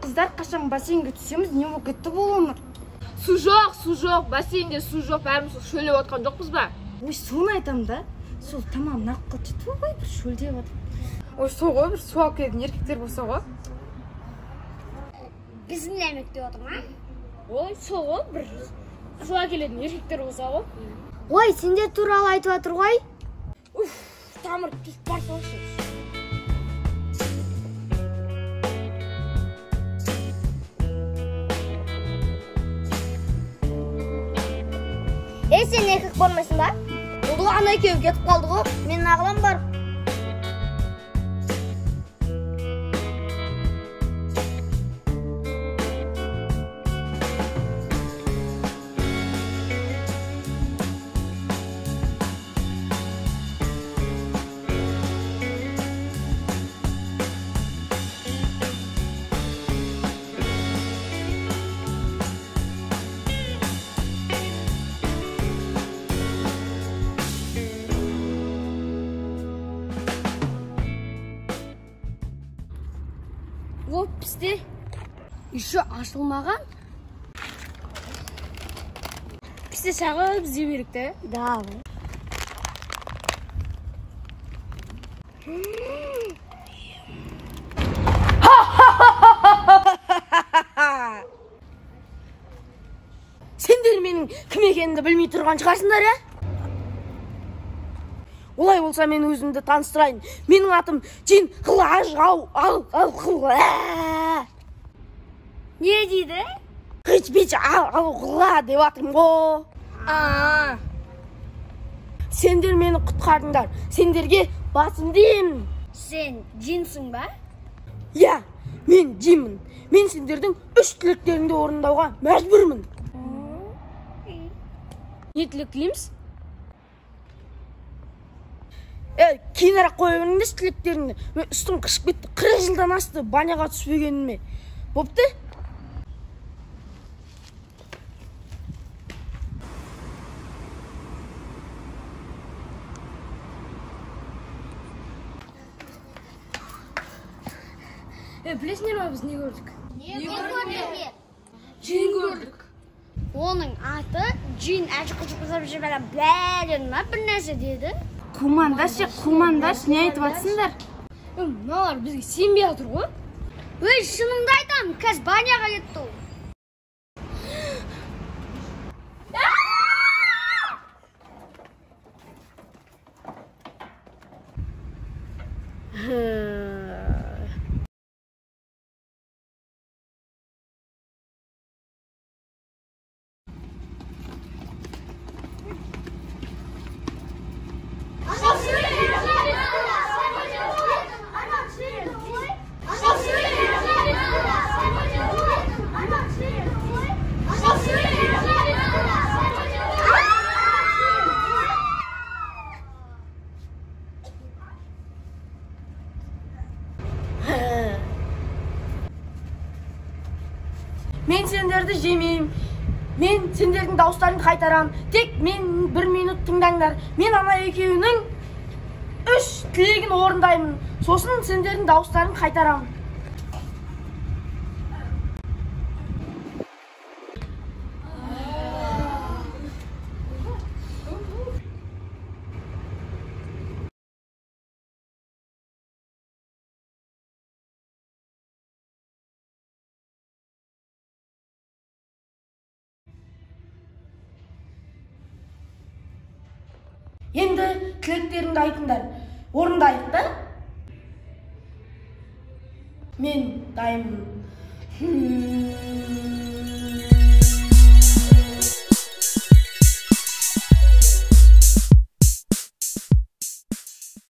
Kızlar kaçan basseynге түсеміз, не болып кетті бұл өмір? Су жоқ, бассейнде су жоқ, бәріміз шөлеп отқан жоқпыз ба? Ой, соны айтам да. Сол тамам наққа жетті ғой, бір шөлдеп отыр. Ой, сол ғой, бір су алып келетін еркектер болса ғой. Біздің әмекте отыр ма? Ой, сол ғой, бір су алып келетін еркектер болса ғой. Ой, сендер туралы айтып отыр ғой. Уф, тамыр түс бар солшы. Сен еркек болмайсың ба? Бұл ана екеуі кетіп қалды ғой. Мен ағылам бар. Оп, бізде еще ашылмаған. Бізде шағы бізде берікті. Да. Сендер менің кім екенімді білмей тұрған шығарсыңдар, я? Олай болса мен өзімді таныстырайын. Менің атым Джин Қылаш Қыла. Не дейді? Қыч-бич Қыла деп атым ғой. Сендер мені құтқардыңдар. Сендерге басым деймін. Сен джинсың ба? Я, мен Джинмін. Мен сендердің 3 тілектеріңді орындауға мәжбүрмін. Не тілек тілейміз? Кейінірек қоя беріңдер тілектеріңді. Мен үстім қышып кетті. 40 жылдан асты баняға түспегеніме. Бопты? Білесіңдер ма, біз не көрдік? Не көрдік? Джин көрдік. Оның аты Джин әжі-құжы-құзап жіберен бәлен ма бір нәрсе деді? Қумандаш, не айтып атсыңдар? Мыналар бізге сенбей отыр ғой. Өй, шыныңды айтам, қазір баняға кетті ол. Мен сендерді жемеймін. Мен сендердің дауыстарын қайтарам. Тек мен 1 минут тыңдаңдар. Мен ана екеуінің 3 тілегін орындаймын. Сосын сендердің дауыстарын қайтарам. Енді тілектеріңді айтыңдар. Орындайық та? Мен дайынмын. Hmm.